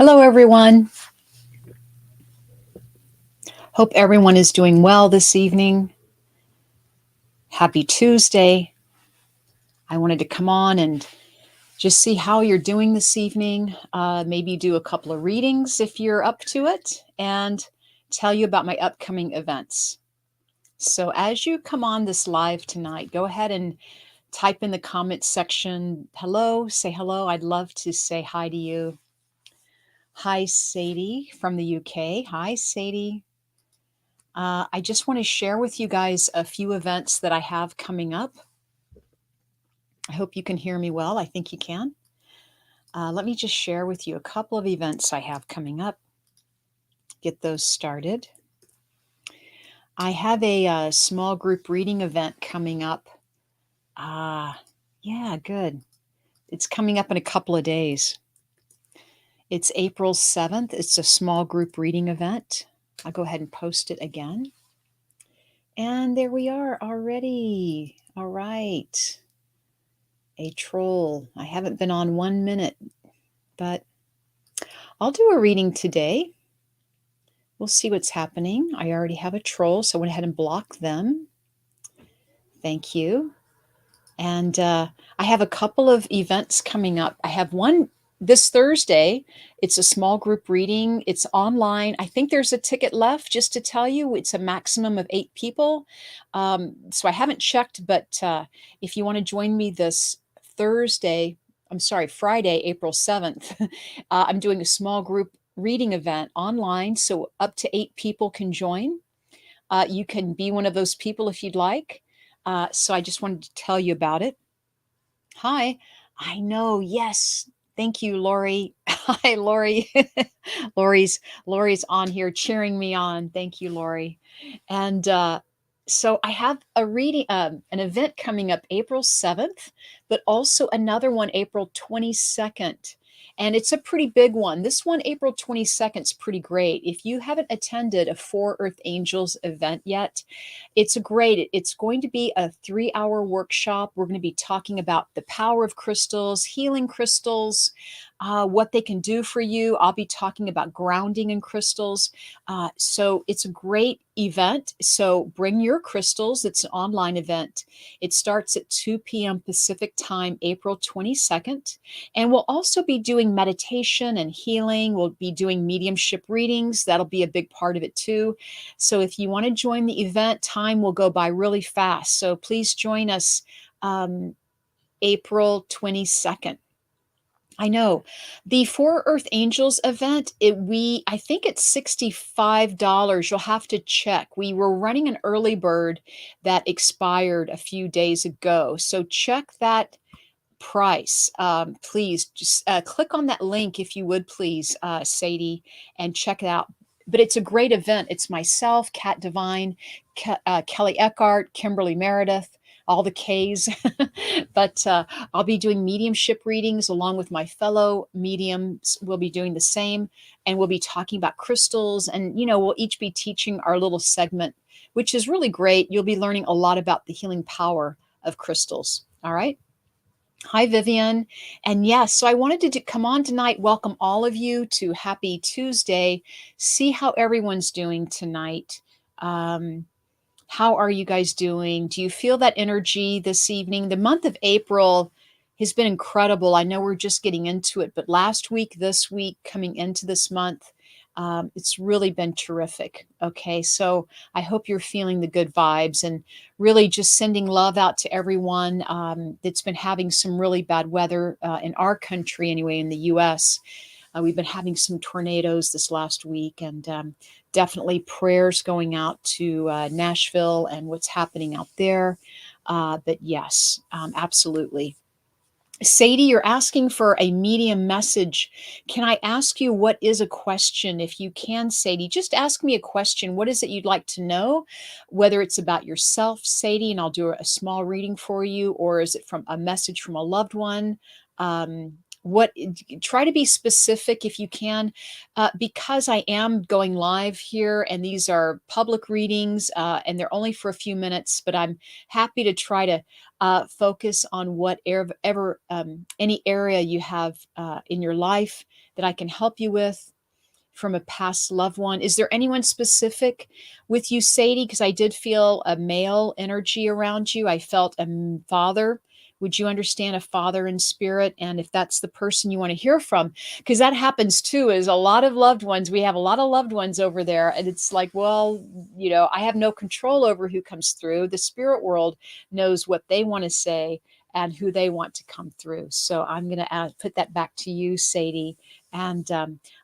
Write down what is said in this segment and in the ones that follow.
Hello, everyone. Hope everyone is doing well this evening. Happy Tuesday. I wanted to come on and just see how you're doing this evening. Maybe do a couple of readings if you're up to it, and tell you about my upcoming events. So, as you come on this live tonight, go ahead and type in the comments section hello, say hello. I'd love to say hi to you. Hi, Sadie from the UK. Hi, Sadie. I just want to share with you guys a few events that I have coming up. I hope you can hear me well. I think you can. Let me just share with you a couple of events I have coming up. Get those started. I have a small group reading event coming up. Yeah, good. It's coming up in a couple of days. It's April 7th. It's a small group reading event. I'll go ahead and post it again. And there we are already. All right. A troll. I haven't been on 1 minute, but I'll do a reading today. We'll see what's happening. I already have a troll, so I went ahead and blocked them. Thank you. And I have a couple of events coming up. I have one this Thursday. It's a small group reading. It's online. I think there's a ticket left, just to tell you. It's a maximum of 8 people. So I haven't checked, but if you want to join me this Friday, April 7th, I'm doing a small group reading event online. So up to 8 people can join. You can be one of those people if you'd like. So I just wanted to tell you about it. Hi. I know. Yes. Thank you, Lori. Hi, Lori. Lori's on here cheering me on. Thank you, Lori. And so I have a reading, an event coming up April 7th, but also another one April 22nd. And it's a pretty big one. This one, April 22nd, is pretty great. If you haven't attended a Four Earth Angels event yet, it's going to be a 3-hour workshop. We're going to be talking about the power of crystals, healing crystals, what they can do for you. I'll be talking about grounding in crystals. So it's a great event. So bring your crystals. It's an online event. It starts at 2 p.m. Pacific time, April 22nd. And we'll also be doing meditation and healing. We'll be doing mediumship readings. That'll be a big part of it too. So if you want to join the event, time will go by really fast. So please join us April 22nd. I know the Four Earth Angels event. I think it's $65. You'll have to check. We were running an early bird that expired a few days ago, so check that price. Please just click on that link if you would, please, Sadie, and check it out. But it's a great event. It's myself, Kat Devine, Kelly Eckhart, Kimberly Meredith, all the K's. But I'll be doing mediumship readings along with my fellow mediums. We'll be doing the same, and we'll be talking about crystals. And, we'll each be teaching our little segment, which is really great. You'll be learning a lot about the healing power of crystals. All right. Hi, Vivian. And yes, so I wanted to come on tonight, welcome all of you to Happy Tuesday, see how everyone's doing tonight. How are you guys doing? Do you feel that energy this evening? The month of April has been incredible. I know we're just getting into it, but last week, this week, coming into this month, it's really been terrific. Okay, so I hope you're feeling the good vibes and really just sending love out to everyone that's been having some really bad weather in our country, anyway, in the US. We've been having some tornadoes this last week, and definitely prayers going out to Nashville and what's happening out there. But yes, absolutely. Sadie, you're asking for a medium message. Can I ask you what is a question? If you can, Sadie, just ask me a question. What is it you'd like to know? Whether it's about yourself, Sadie, and I'll do a small reading for you, or is it from a message from a loved one? what try to be specific if you can, because I am going live here and these are public readings, and they're only for a few minutes, but I'm happy to try to focus on whatever any area you have in your life that I can help you with from a past loved one. Is there anyone specific with you, Sadie? Because I did feel a male energy around you. I felt a father. Would you understand a father in spirit? And if that's the person you want to hear from, because that happens too, is a lot of loved ones. We have a lot of loved ones over there. And it's like, well, I have no control over who comes through. The spirit world knows what they want to say and who they want to come through. So I'm going to put that back to you, Sadie. And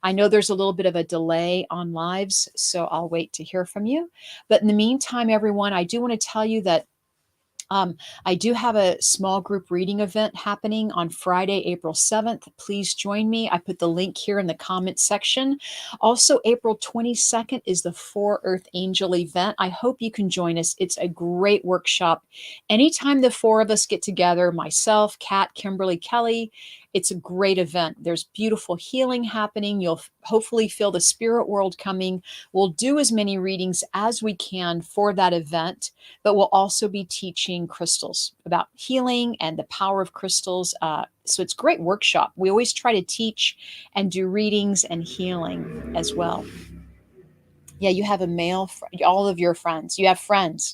I know there's a little bit of a delay on lives, so I'll wait to hear from you. But in the meantime, everyone, I do want to tell you that I do have a small group reading event happening on Friday, April 7th. Please join me. I put the link here in the comment section. Also, April 22nd is the Four Earth Angel event. I hope you can join us. It's a great workshop. Anytime the four of us get together, myself, Kat, Kimberly, Kelly, it's a great event. There's beautiful healing happening. You'll hopefully feel the spirit world coming. We'll do as many readings as we can for that event, but we'll also be teaching crystals about healing and the power of crystals. So it's a great workshop. We always try to teach and do readings and healing as well. Yeah, you have a male, all of your friends. You have friends.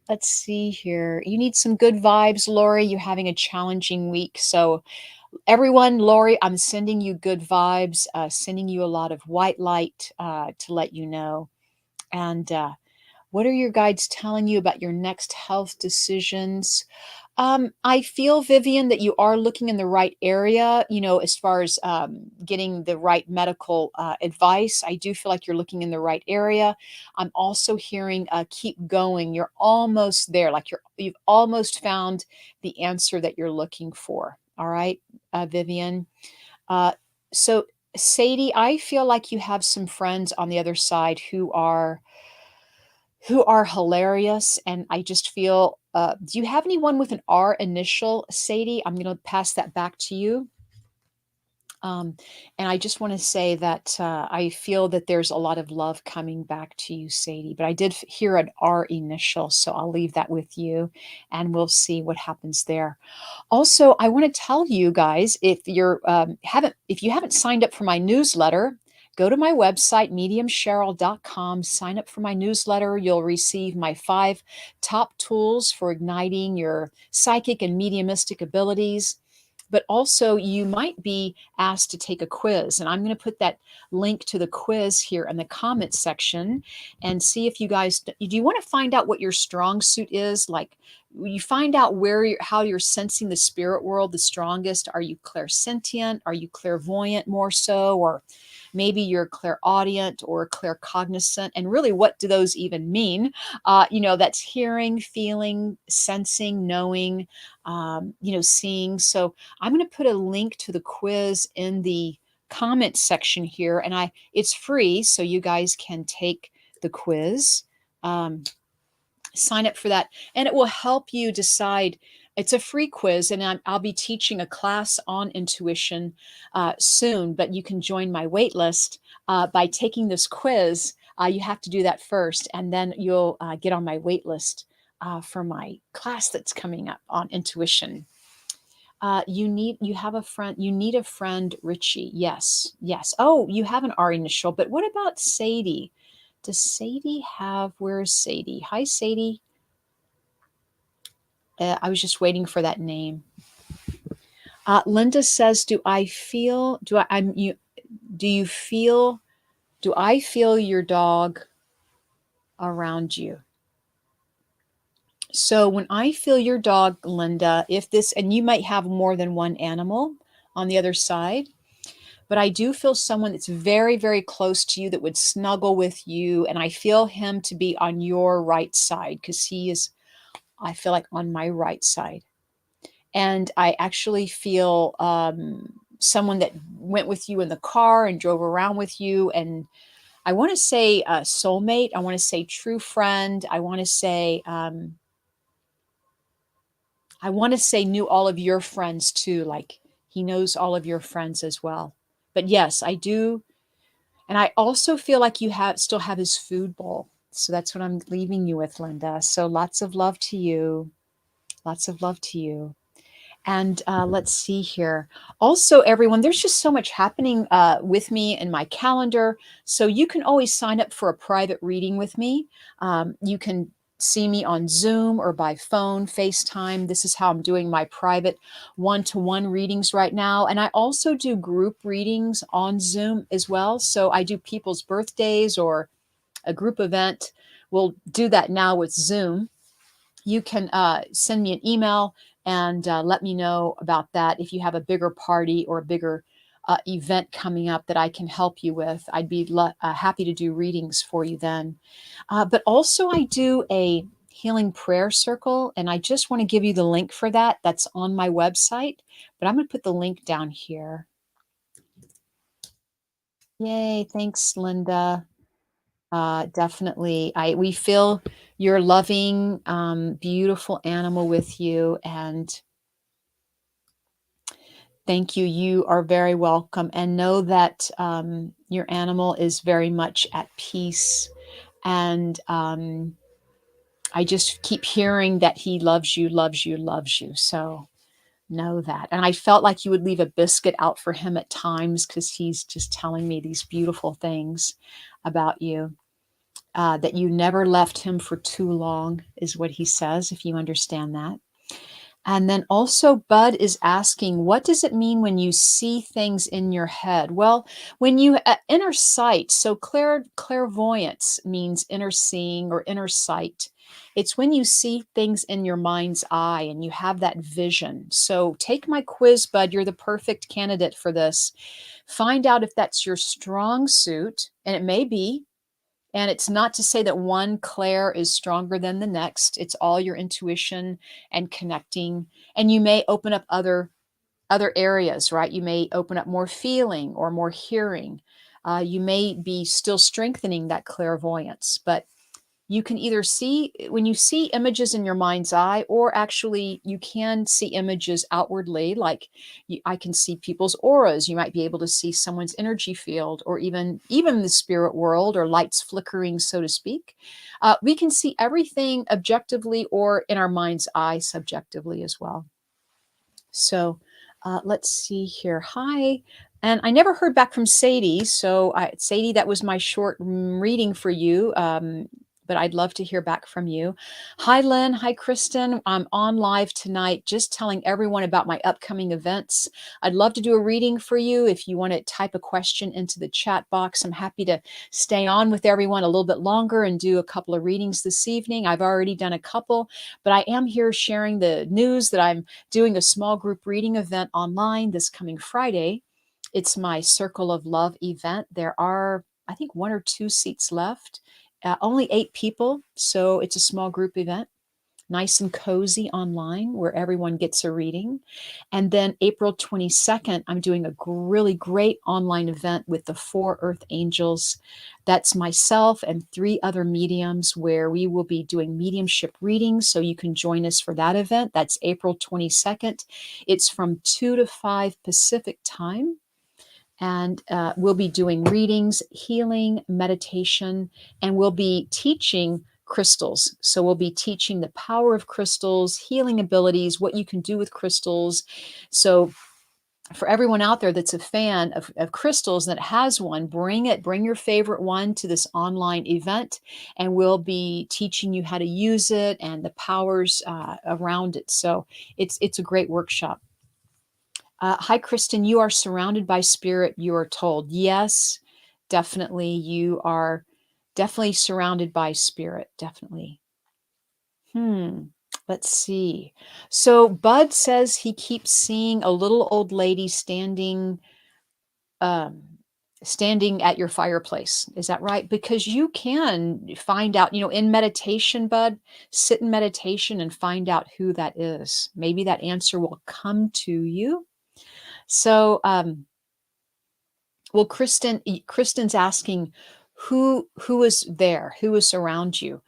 Let's see here. You need some good vibes, Lori. You're having a challenging week. So everyone, Lori, I'm sending you good vibes, sending you a lot of white light to let you know. And what are your guides telling you about your next health decisions? I feel, Vivian, that you are looking in the right area, as far as getting the right medical advice. I do feel like you're looking in the right area. I'm also hearing keep going. You're almost there, like you've almost found the answer that you're looking for. All right, Vivian. Uh, so, Sadie, I feel like you have some friends on the other side who are hilarious. And I just feel, do you have anyone with an R initial, Sadie? I'm going to pass that back to you. And I just want to say that I feel that there's a lot of love coming back to you, Sadie. But I did hear an R initial, so I'll leave that with you, and we'll see what happens there. Also, I want to tell you guys, if you haven't signed up for my newsletter, go to my website, mediumcheryl.com, sign up for my newsletter. You'll receive my 5 top tools for igniting your psychic and mediumistic abilities. But also, you might be asked to take a quiz. And I'm going to put that link to the quiz here in the comments section and see if you guys do you want to find out what your strong suit is? Like, you find out how you're sensing the spirit world the strongest. Are you clairsentient? Are you clairvoyant more so? Or maybe you're clairaudient or claircognizant. And really, what do those even mean? That's hearing, feeling, sensing, knowing, seeing. So I'm going to put a link to the quiz in the comment section here, and it's free, so you guys can take the quiz. Sign up for that, and it will help you decide. It's a free quiz, and I'll be teaching a class on intuition soon, but you can join my wait list by taking this quiz. You have to do that first, and then you'll get on my wait list for my class that's coming up on intuition. You need a friend, Richie. Yes. Oh, you have an R initial, but what about Sadie? Does Sadie where's Sadie? Hi, Sadie. I was just waiting for that name. Linda says, do I feel your dog around you? So when I feel your dog, Linda, and you might have more than one animal on the other side, but I do feel someone that's very, very close to you that would snuggle with you. And I feel him to be on your right side because I feel like on my right side. And I actually feel someone that went with you in the car and drove around with you. And I want to say soulmate. I want to say true friend. I want to say knew all of your friends too, like He knows all of your friends as well. But yes, I do. And I also feel like you have still have his food bowl. So that's what I'm leaving you with, Linda. So lots of love to you. Lots of love to you. And let's see here. Also, everyone, there's just so much happening with me in my calendar. So you can always sign up for a private reading with me. You can see me on Zoom or by phone, FaceTime. This is how I'm doing my private one-to-one readings right now. And I also do group readings on Zoom as well. So I do people's birthdays or a group event. We'll do that now with Zoom. You can send me an email and let me know about that. If you have a bigger party or a bigger event coming up that I can help you with, I'd be happy to do readings for you then. But also, I do a healing prayer circle, and I just want to give you the link for that. That's on my website, but I'm going to put the link down here. Yay, thanks, Linda. Definitely. We feel your loving, beautiful animal with you. And thank you. You are very welcome. And know that your animal is very much at peace. And I just keep hearing that he loves you, loves you, loves you. So know that. And I felt like you would leave a biscuit out for him at times because he's just telling me these beautiful things about you. That you never left him for too long, is what he says, if you understand that. And then also, Bud is asking, what does it mean when you see things in your head? Well, when you inner sight, so clairvoyance means inner seeing or inner sight. It's when you see things in your mind's eye and you have that vision. So take my quiz, Bud. You're the perfect candidate for this. Find out if that's your strong suit, and it may be. And it's not to say that one clair is stronger than the next. It's all your intuition and connecting. And you may open up other areas, right? You may open up more feeling or more hearing. You may be still strengthening that clairvoyance, but you can either see when you see images in your mind's eye, or actually you can see images outwardly, like I can see people's auras. You might be able to see someone's energy field, or even the spirit world, or lights flickering, so to speak. We can see everything objectively or in our mind's eye subjectively as well. So let's see here. Hi. And I never heard back from Sadie. So, Sadie, that was my short reading for you. But I'd love to hear back from you. Hi, Lynn. Hi, Kristen. I'm on live tonight, just telling everyone about my upcoming events. I'd love to do a reading for you. If you want to type a question into the chat box, I'm happy to stay on with everyone a little bit longer and do a couple of readings this evening. I've already done a couple, but I am here sharing the news that I'm doing a small group reading event online this coming Friday. It's my Circle of Love event. There are, I think, 1 or 2 seats left. Only 8 people, so it's a small group event, nice and cozy online where everyone gets a reading. And then April 22nd, I'm doing a really great online event with the 4 Earth Angels. That's myself and 3 other mediums where we will be doing mediumship readings. So you can join us for that event. That's April 22nd. It's from 2 to 5 Pacific time. And we'll be doing readings, healing, meditation, and we'll be teaching crystals. So we'll be teaching the power of crystals, healing abilities, what you can do with crystals. So for everyone out there that's a fan of crystals that has one, bring your favorite one to this online event, and we'll be teaching you how to use it and the powers around it. So it's a great workshop. Hi, Kristen. You are surrounded by spirit, you are told. Yes, definitely. You are definitely surrounded by spirit. Definitely. Let's see. So Bud says he keeps seeing a little old lady um, standing at your fireplace. Is that right? Because you can find out, in meditation, Bud, sit in meditation and find out who that is. Maybe that answer will come to you. So, well, Kristen's asking, who is there, who is around you.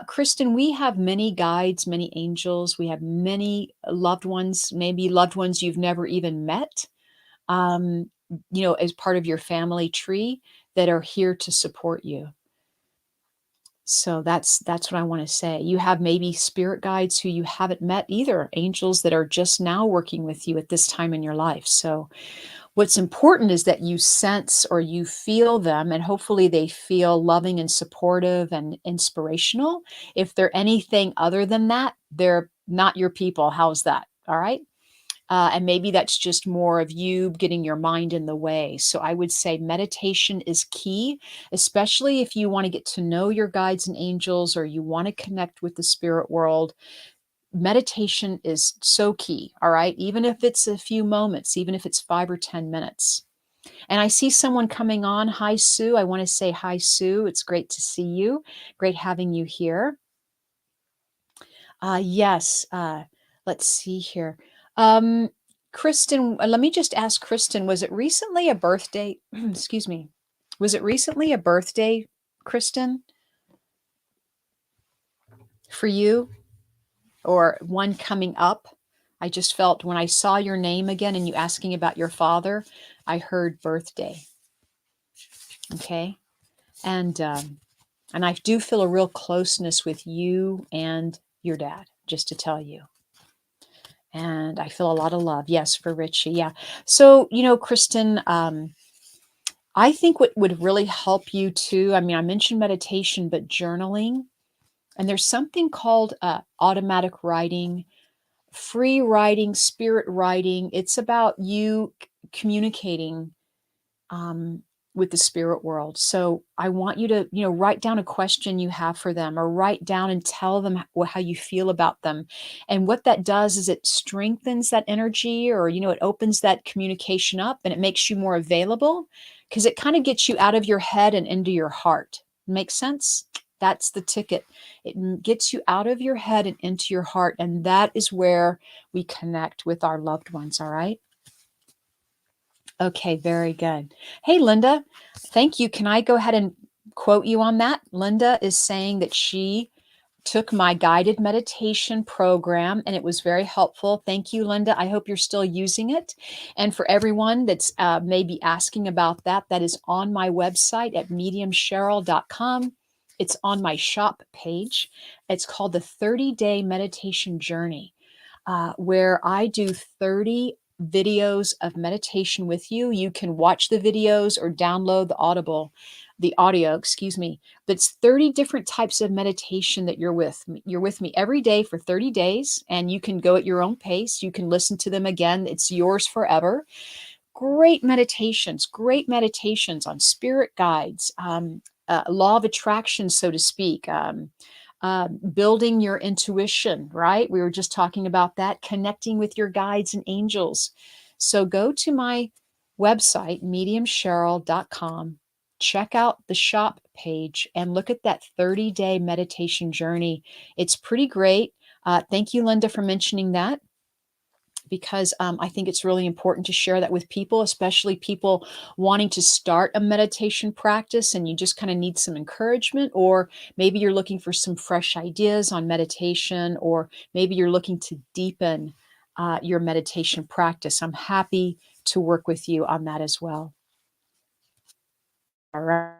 Kristen, we have many guides, many angels. We have many loved ones, maybe loved ones you've never even met, um, as part of your family tree that are here to support you. So that's what I want to say. You have maybe spirit guides who you haven't met either, angels that are just now working with you at this time in your life. So what's important is that you sense or you feel them, and hopefully they feel loving and supportive and inspirational. If they're anything other than that, they're not your people. How's that? All right. And maybe that's just more of you getting your mind in the way. So I would say meditation is key, especially if you want to get to know your guides and angels or you want to connect with the spirit world. Meditation is so key. All right. Even if it's a few moments, even if it's 5 or 10 minutes. And I see someone coming on. Hi, Sue. I want to say hi, Sue. It's great to see you. Great having you here. Yes. Let's see here. Um, Kristen, let me just ask Kristen, was it recently a birthday? Excuse me. Was it recently a birthday, Kristen, for you or one coming up? I just felt when I saw your name again and you asking about your father, I heard birthday. Okay. And I do feel a real closeness with you and your dad, just to tell you. And I feel a lot of love. Yes, for Richie. Yeah. So, Kristen, I think what would really help you too, I mean, I mentioned meditation, but journaling, and there's something called automatic writing, free writing, spirit writing. It's about you communicating um, with the spirit world. So I want you to, write down a question you have for them or write down and tell them how you feel about them. And what that does is it strengthens that energy or, it opens that communication up and it makes you more available because it kind of gets you out of your head and into your heart. Makes sense? That's the ticket. It gets you out of your head and into your heart. And that is where we connect with our loved ones. All right. Okay, very good. Hey, Linda, thank you. Can I go ahead and quote you on that? Linda is saying that she took my guided meditation program and it was very helpful. Thank you, Linda. I hope you're still using it. And for everyone that's maybe asking about that, that is on my website at mediumcheryl.com. It's on my shop page. It's called the 30-Day Meditation Journey, where I do 30 videos of meditation with you. You can watch the videos or download the audio, excuse me. But it's 30 different types of meditation that you're with me. You're with me every day for 30 days, and you can go at your own pace. You can listen to them again. It's yours forever. Great meditations on spirit guides, law of attraction, so to speak. Building your intuition, right? We were just talking about that, connecting with your guides and angels. So go to my website, mediumcheryl.com, check out the shop page, and look at that 30-day meditation journey. It's pretty great. Thank you, Linda, for mentioning that because I think it's really important to share that with people, especially people wanting to start a meditation practice and you just kind of need some encouragement, or maybe you're looking for some fresh ideas on meditation, or maybe you're looking to deepen your meditation practice. I'm happy to work with you on that as well. All right.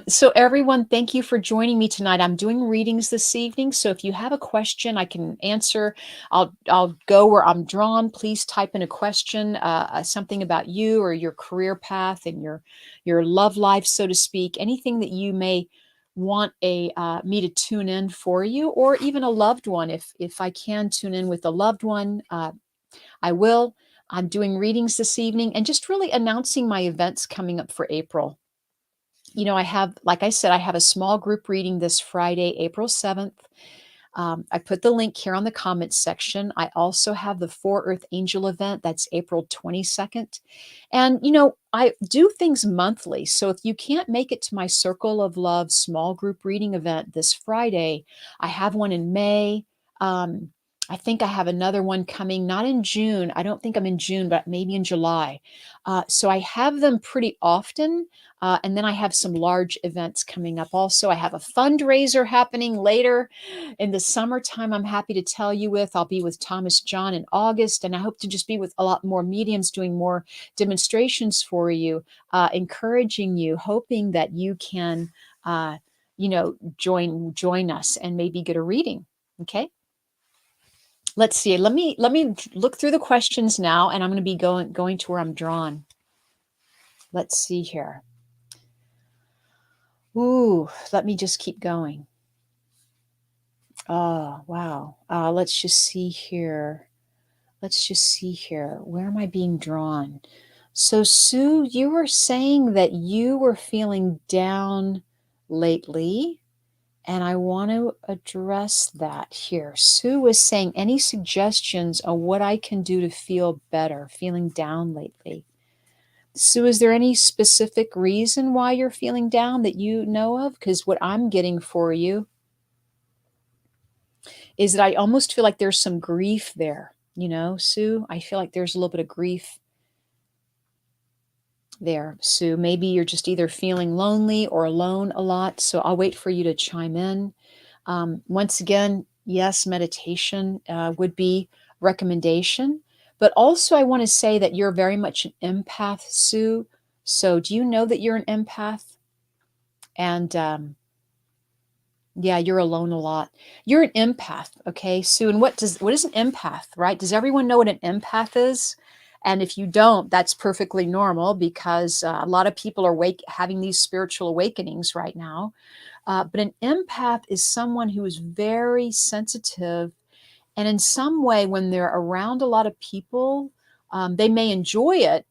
So everyone, thank you for joining me tonight. I'm doing readings this evening, so if you have a question I can answer, I'll go where I'm drawn. Please type in a question, something about you or your career path and your love life, so to speak. Anything that you may want me to tune in for you, or even a loved one. If I can tune in with a loved one, I will. I'm doing readings this evening and just really announcing my events coming up for April. I have, like I said, I have a small group reading this Friday, April 7th. I put the link here on the comments section. I also have the Four Earth Angel event. That's April 22nd. And, I do things monthly. So if you can't make it to my Circle of Love small group reading event this Friday, I have one in May. Um, I think I have another one coming, not in June. I don't think I'm in June, but maybe in July. So I have them pretty often. And then I have some large events coming up also. I have a fundraiser happening later in the summertime. I'm happy to tell you with. I'll be with Thomas John in August, and I hope to just be with a lot more mediums doing more demonstrations for you, encouraging you, hoping that you can, join us and maybe get a reading. Okay. Let's see. Let me look through the questions now, and I'm going to be going to where I'm drawn. Let's see here. Ooh, let me just keep going. Oh, wow. Let's just see here. Let's just see here. Where am I being drawn? So, Sue, you were saying that you were feeling down lately, and I want to address that here. Sue was saying, any suggestions on what I can do to feel better, feeling down lately? Sue, is there any specific reason why you're feeling down that you know of? Because what I'm getting for you is that I almost feel like there's some grief there. Sue, I feel like there's a little bit of grief there. Sue, maybe you're just either feeling lonely or alone a lot. So I'll wait for you to chime in. Once again, yes, meditation would be recommendation. But also, I want to say that you're very much an empath, Sue. So, do you know that you're an empath? And yeah, you're alone a lot. You're an empath, okay, Sue. And what is an empath, right? Does everyone know what an empath is? And if you don't, that's perfectly normal because a lot of people are having these spiritual awakenings right now. But an empath is someone who is very sensitive, and in some way, when they're around a lot of people, they may enjoy it,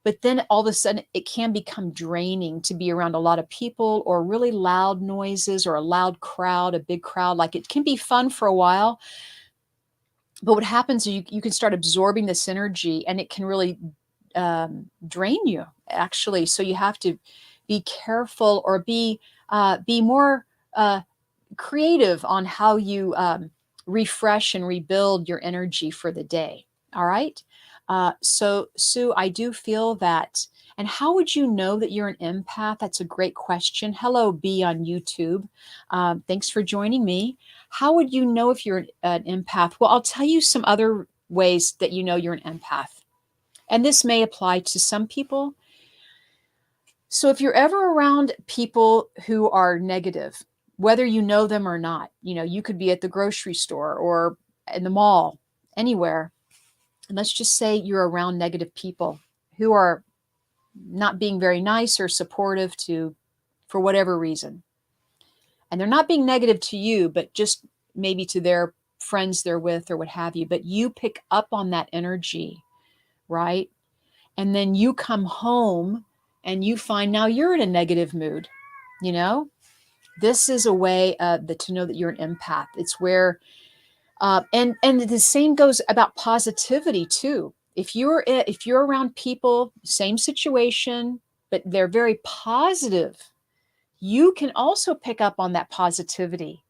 but then all of a sudden it can become draining to be around a lot of people or really loud noises or a loud crowd, a big crowd. Like, it can be fun for a while, but what happens is you can start absorbing this energy, and it can really drain you, actually. So you have to be careful, or be more creative on how you refresh and rebuild your energy for the day. All right. So, Sue, I do feel that. And how would you know that you're an empath? That's a great question. Hello, B on YouTube. Thanks for joining me. How would you know if you're an empath? Well, I'll tell you some other ways that you know you're an empath. And this may apply to some people. So if you're ever around people who are negative, whether you know them or not, you could be at the grocery store or in the mall, anywhere. And let's just say you're around negative people who are not being very nice or supportive for whatever reason. And they're not being negative to you, but just maybe to their friends they're with or what have you. But you pick up on that energy, right? And then you come home and you find now you're in a negative mood. you know this is a way to know that you're an empath. It's where and the same goes about positivity too. If you're around people, same situation, but they're very positive, you can also pick up on that positivity.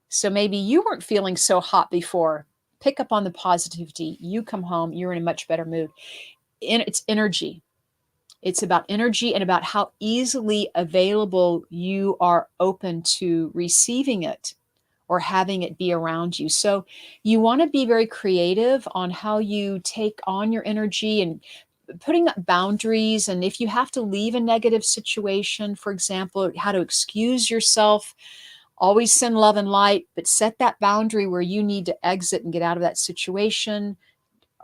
So maybe you weren't feeling so hot before. Pick up on the positivity. You come home, you're in a much better mood. And it's energy. It's about energy and about how easily available you are open to receiving it or having it be around you. So you want to be very creative on how you take on your energy and putting up boundaries. And if you have to leave a negative situation, for example, how to excuse yourself, always send love and light, but set that boundary where you need to exit and get out of that situation,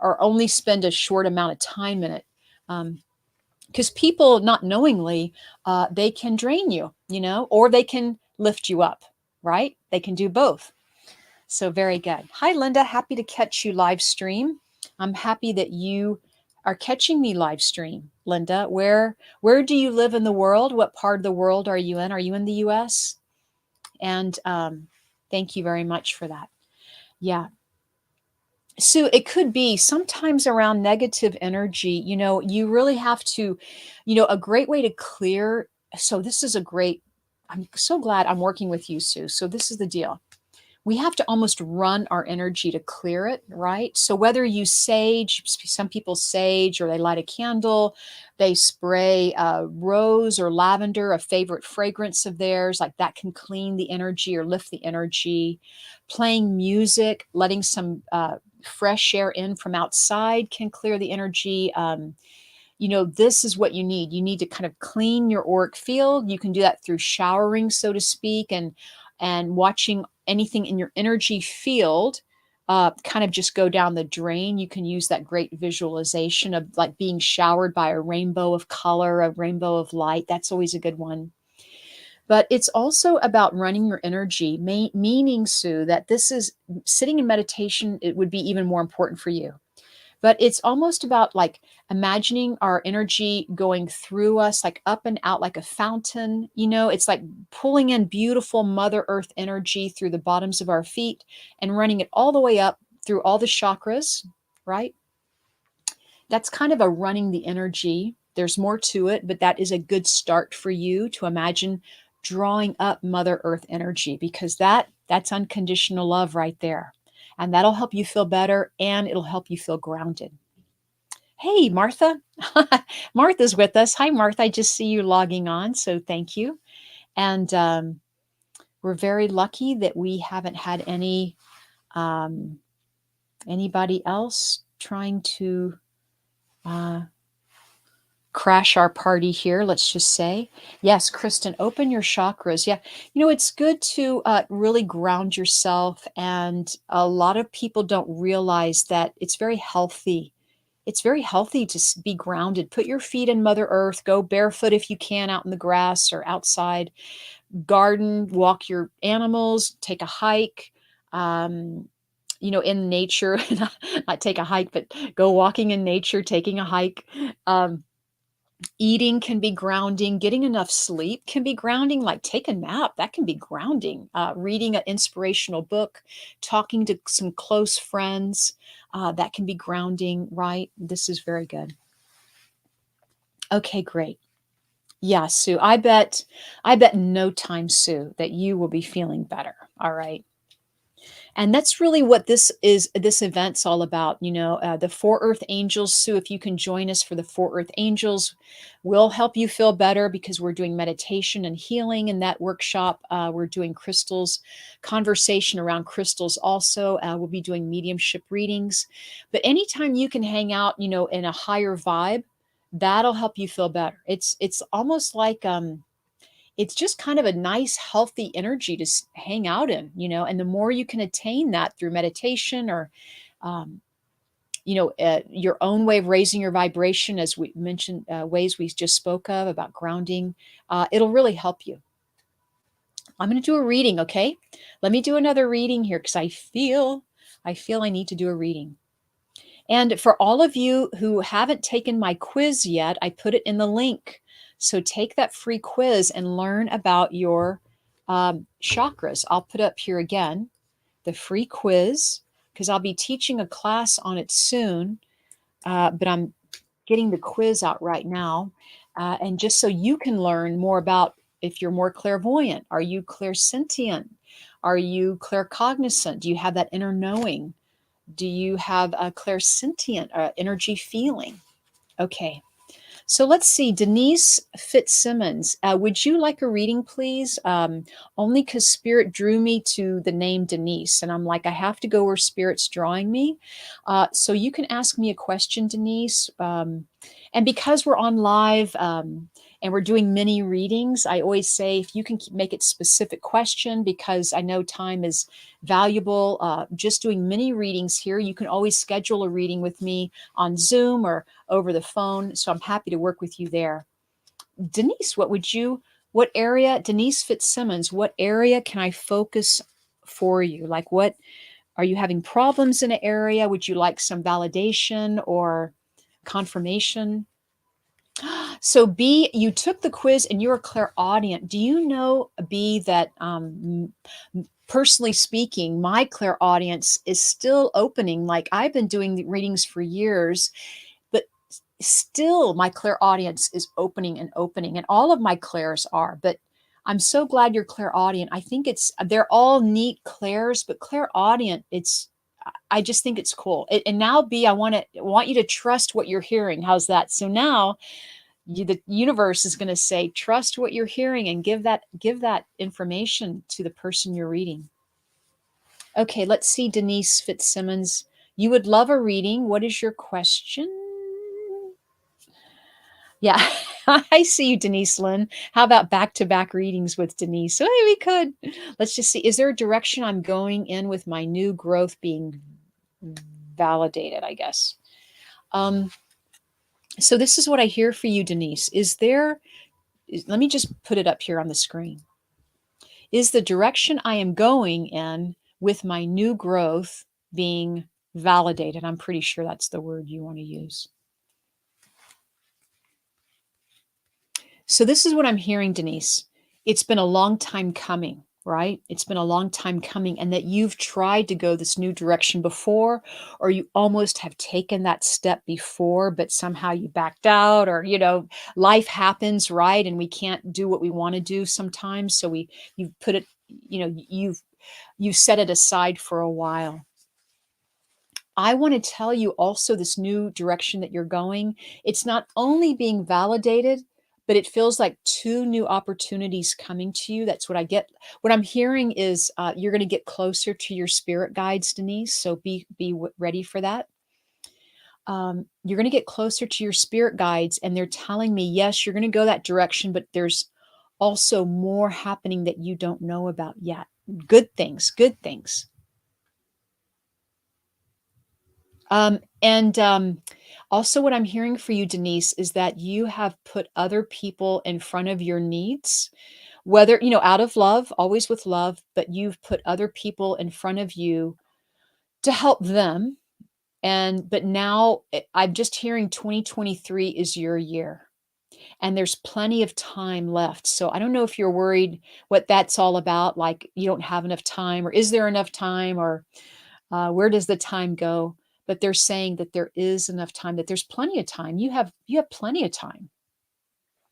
or only spend a short amount of time in it. Because people, not knowingly, they can drain you, or they can lift you up, right? They can do both. So very good. Hi, Linda. Happy to catch you live stream. I'm happy that you are catching me live stream, Linda. Where do you live in the world? What part of the world are you in? Are you in the U.S.? And thank you very much for that. Yeah. So it could be sometimes around negative energy, you really have to, a great way to clear. So this is I'm so glad I'm working with you, Sue. So this is the deal. we have to almost run our energy to clear it, right? So whether you sage, some people sage or they light a candle, they spray rose or lavender, a favorite fragrance of theirs, like that can clean the energy or lift the energy. Playing music, letting some fresh air in from outside can clear the energy. This is what you need. You need to kind of clean your auric field. You can do that through showering, so to speak, and watching anything in your energy field kind of just go down the drain. You can use that great visualization of like being showered by a rainbow of color, a rainbow of light. That's always a good one. But it's also about running your energy, meaning, Sue, that this is sitting in meditation, it would be even more important for you. But it's almost about like imagining our energy going through us, like up and out like a fountain. It's like pulling in beautiful Mother Earth energy through the bottoms of our feet and running it all the way up through all the chakras, right? That's kind of a running the energy. There's more to it, but that is a good start for you to imagine drawing up Mother Earth energy, because that's unconditional love right there. And that'll help you feel better and it'll help you feel grounded. Hey, Martha. Martha's with us. Hi, Martha. I just see you logging on, so thank you. And we're very lucky that we haven't had anybody else trying to crash our party here, let's just say. Yes, Kristen, open your chakras. Yeah, it's good to really ground yourself. And a lot of people don't realize that it's very healthy. It's very healthy to be grounded. Put your feet in Mother Earth. Go barefoot if you can out in the grass or outside. Garden, walk your animals, take a hike. In nature, not take a hike, but go walking in nature, taking a hike. Eating can be grounding. Getting enough sleep can be grounding. Like take a nap, that can be grounding. Reading an inspirational book, talking to some close friends, that can be grounding, right? This is very good. Okay, great. Yeah, Sue, I bet in no time, Sue, that you will be feeling better. All right. And that's really what this event's all about. The Four Earth Angels. Sue, if you can join us for the Four Earth Angels, we'll help you feel better because we're doing meditation and healing in that workshop. We're doing crystals, conversation around crystals also. We'll be doing mediumship readings. But anytime you can hang out, in a higher vibe, that'll help you feel better. It's almost like it's just kind of a nice, healthy energy to hang out in, and the more you can attain that through meditation or, um, your own way of raising your vibration, as we mentioned, ways we just spoke of about grounding, it'll really help you. I'm going to do a reading. Okay. Let me do another reading here because I feel I need to do a reading. And for all of you who haven't taken my quiz yet, I put it in the link. So take that free quiz and learn about your chakras. I'll put up here again the free quiz because I'll be teaching a class on it soon. But I'm getting the quiz out right now. And just so you can learn more about if you're more clairvoyant, are you clairsentient? Are you claircognizant? Do you have that inner knowing? Do you have a clairsentient energy feeling? Okay. So let's see, Denise Fitzsimmons, would you like a reading, please? Only because Spirit drew me to the name Denise, and I'm like, I have to go where Spirit's drawing me. So you can ask me a question, Denise. And because we're on live and we're doing mini readings, I always say if you can make it specific question, because I know time is valuable. Just doing mini readings here, you can always schedule a reading with me on Zoom or over the phone. So I'm happy to work with you there. Denise, what area, Denise Fitzsimmons, what area can I focus for you? Like what, are you having problems in an area? Would you like some validation or confirmation? So B, you took the quiz and you're a clairaudient. Do you know, B, that personally speaking, my clairaudience is still opening. Like I've been doing the readings for years, but still my clairaudience is opening and opening, and all of my clairs are. But I'm so glad you're clairaudient. I think they're all neat clairs, but clairaudient, I just think it's cool. And now, B, want you to trust what you're hearing. How's that? So now the universe is going to say, trust what you're hearing and give that information to the person you're reading. Okay, let's see, Denise Fitzsimmons. You would love a reading. What is your question? Yeah, I see you, Denise Lynn. How about back-to-back readings with Denise? Hey, we could. Let's just see. Is there a direction I'm going in with my new growth being validated, I guess? So this is what I hear for you, Denise. Let me just put it up here on the screen. Is the direction I am going in with my new growth being validated? I'm pretty sure that's the word you want to use. So this is what I'm hearing, Denise. It's been a long time coming, right? It's been a long time coming, and that you've tried to go this new direction before, or you almost have taken that step before, but somehow you backed out, or, life happens, right? And we can't do what we want to do sometimes. So you've put it, you've set it aside for a while. I want to tell you also, this new direction that you're going, it's not only being validated, but it feels like two new opportunities coming to you. That's what I get. What I'm hearing is you're going to get closer to your spirit guides, Denise. So be ready for that. You're going to get closer to your spirit guides, and they're telling me, yes, you're going to go that direction, but there's also more happening that you don't know about yet. Good things, good things. And also, what I'm hearing for you, Denise, is that you have put other people in front of your needs, whether, out of love, always with love, but you've put other people in front of you to help them. But now I'm just hearing 2023 is your year, and there's plenty of time left. So I don't know if you're worried what that's all about, like you don't have enough time, or is there enough time, or where does the time go? But they're saying that there is enough time, that there's plenty of time. You have plenty of time.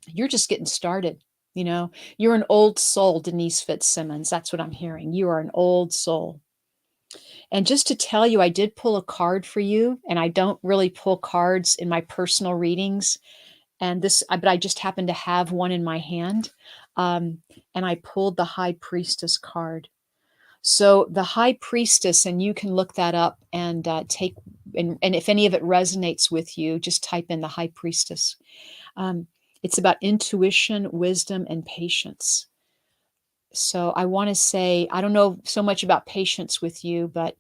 You're just getting started. You're an old soul, Denise Fitzsimmons. That's what I'm hearing. You are an old soul. And just to tell you, I did pull a card for you, and I don't really pull cards in my personal readings. But I just happened to have one in my hand. And I pulled the High Priestess card. So the High Priestess, and you can look that up and and if any of it resonates with you, just type in the High Priestess. It's about intuition, wisdom, and patience. So I want to say, I don't know so much about patience with you, but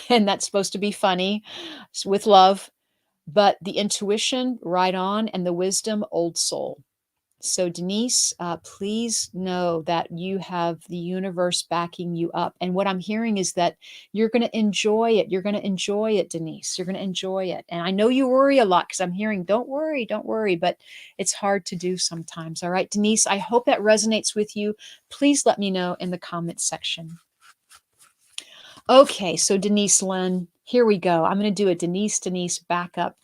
and that's supposed to be funny, with love, but the intuition, right on, and the wisdom, old soul. So, Denise, please know that you have the universe backing you up. And what I'm hearing is that you're going to enjoy it. You're going to enjoy it, Denise. You're going to enjoy it. And I know you worry a lot, because I'm hearing, don't worry, but it's hard to do sometimes. All right, Denise, I hope that resonates with you. Please let me know in the comments section. Okay, so Denise Lynn, here we go. I'm going to do a Denise backup.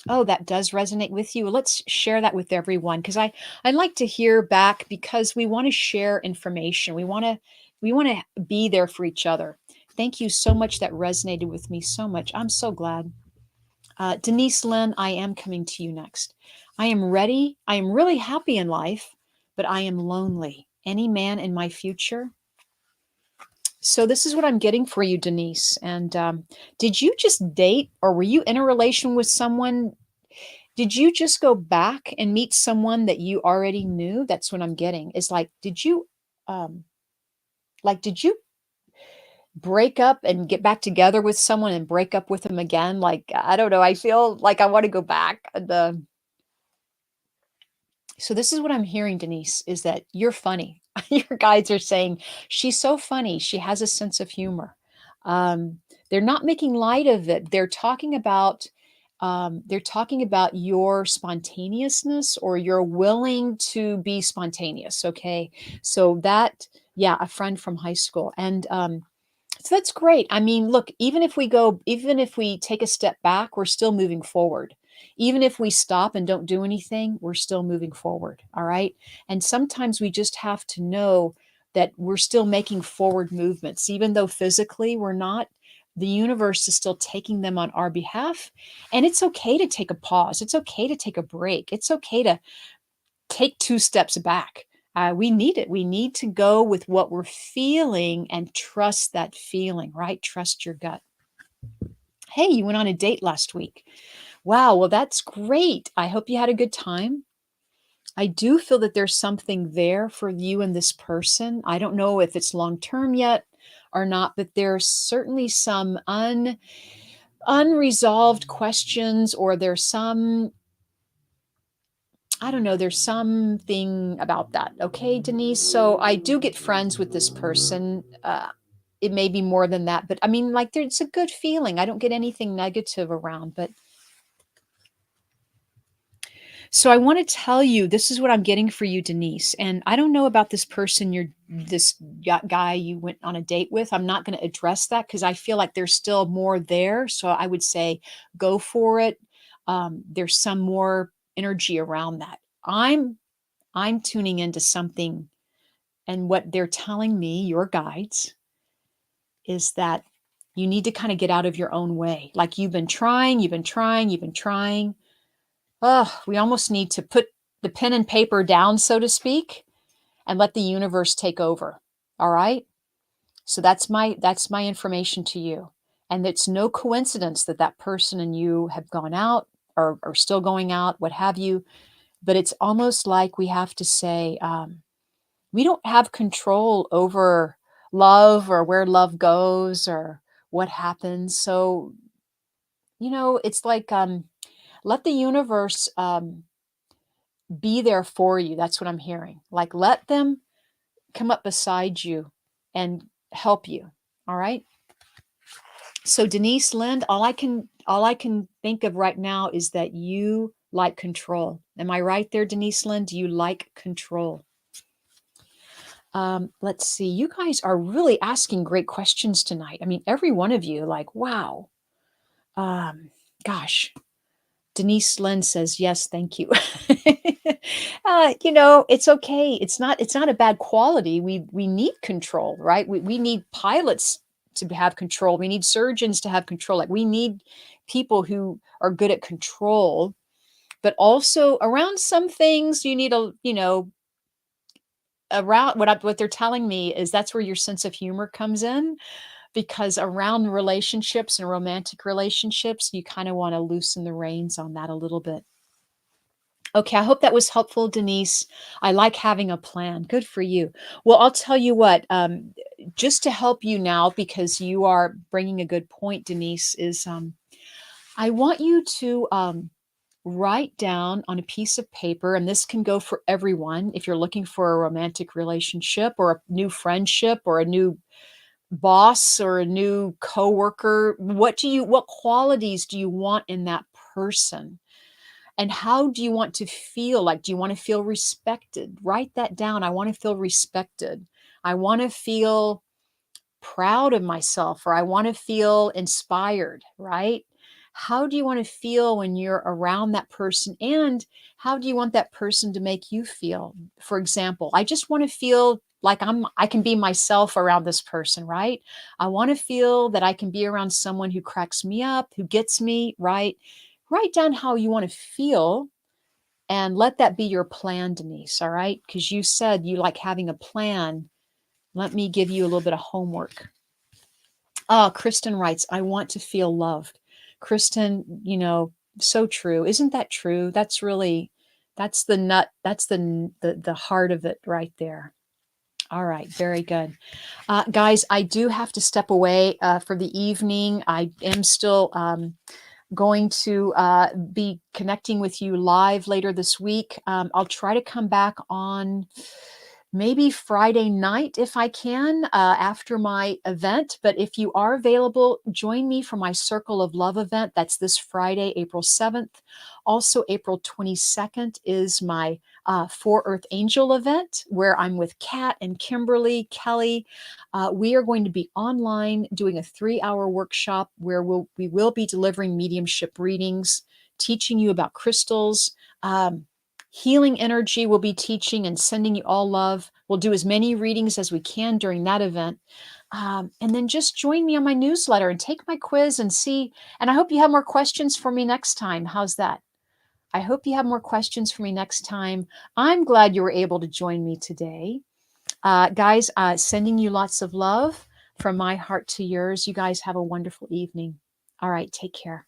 Oh, that does resonate with you. Let's share that with everyone, because I like to hear back, because we want to share information. We want to be there for each other. Thank you so much. That resonated with me so much. I'm so glad. Denise Lynn, I am coming to you next. I am ready. I am really happy in life, but I am lonely. Any man in my future? So this is what I'm getting for you, Denise. And did you just date, or were you in a relation with someone? Did you just go back and meet someone that you already knew? That's what I'm getting. Is like, um, did you break up and get back together with someone and break up with them again? Like, I don't know. I feel like I want to go back. So this is what I'm hearing, Denise, is that you're funny. Your guides are saying she's so funny. She has a sense of humor. They're not making light of it. They're talking about your spontaneousness, or you're willing to be spontaneous. Okay, so yeah, a friend from high school, and so that's great. I mean, look, even if we take a step back, we're still moving forward. Even if we stop and don't do anything, we're still moving forward. All right. And sometimes we just have to know that we're still making forward movements, even though physically we're not. The universe is still taking them on our behalf. And it's okay to take a pause. It's okay to take a break. It's okay to take 2 steps back. We need it. We need to go with what we're feeling and trust that feeling, right? Trust your gut. Hey, you went on a date last week. Wow, well, that's great. I hope you had a good time. I do feel that there's something there for you and this person. I don't know if it's long term yet or not, but there's certainly some unresolved questions, or there's some, I don't know, there's something about that. Okay, Denise. So I do get friends with this person. It may be more than that, but I mean, like, there's a good feeling. I don't get anything negative around, but so I want to tell you, this is what I'm getting for you, Denise. And I don't know about this person, this guy you went on a date with. I'm not going to address that because I feel like there's still more there. So I would say go for it. There's some more energy around that. I'm tuning into something, and what they're telling me, your guides, is that you need to kind of get out of your own way. Like, you've been trying, you've been trying, you've been trying. Oh, we almost need to put the pen and paper down, so to speak, and let the universe take over. All right? So that's my information to you. And it's no coincidence that that person and you have gone out, or are still going out, what have you. But it's almost like we have to say, we don't have control over love, or where love goes, or what happens. So, it's like, let the universe be there for you. That's what I'm hearing. Like, let them come up beside you and help you. All right. So, Denise Lind, all I can think of right now is that you like control. Am I right there, Denise Lind? Do you like control? Let's see. You guys are really asking great questions tonight. I mean, every one of you, like, wow. Um, Gosh, Denise Lynn says, yes, thank you. It's okay. It's not a bad quality. We need control, right? We need pilots to have control. We need surgeons to have control. Like, we need people who are good at control, but also around some things you need around what they're telling me is that's where your sense of humor comes in, because around relationships and romantic relationships, you kind of want to loosen the reins on that a little bit. Okay, I hope that was helpful, Denise. I like having a plan. Good for you. Well, I'll tell you what, just to help you now, because you are bringing a good point, Denise, is I want you to write down on a piece of paper, and this can go for everyone if you're looking for a romantic relationship, or a new friendship, or a new boss, or a new coworker. What qualities do you want in that person? And how do you want to feel? Like, do you want to feel respected? Write that down. I want to feel respected. I want to feel proud of myself, or I want to feel inspired, right? How do you want to feel when you're around that person? And how do you want that person to make you feel? For example, I just want to feel like I can be myself around this person, right? I want to feel that I can be around someone who cracks me up, who gets me, right? Write down how you want to feel, and let that be your plan, Denise, all right? Because you said you like having a plan. Let me give you a little bit of homework. Kristen writes, I want to feel loved. Kristen, so true. Isn't that true? That's the nut. That's the heart of it right there. All right, very good. Guys, I do have to step away for the evening. I am still going to be connecting with you live later this week. I'll try to come back on maybe Friday night if I can, after my event. But if you are available, join me for my Circle of Love event. That's this Friday, April 7th. Also, April 22nd is my For Earth Angel event, where I'm with Kat and Kimberly Kelly. We are going to be online doing a 3-hour workshop where we will be delivering mediumship readings teaching you about crystals. Um, Healing Energy will be teaching and sending you all love. We'll do as many readings as we can during that event. And then just join me on my newsletter and take my quiz and see. And I hope you have more questions for me next time. How's that? I hope you have more questions for me next time. I'm glad you were able to join me today. Guys, sending you lots of love from my heart to yours. You guys have a wonderful evening. All right, take care.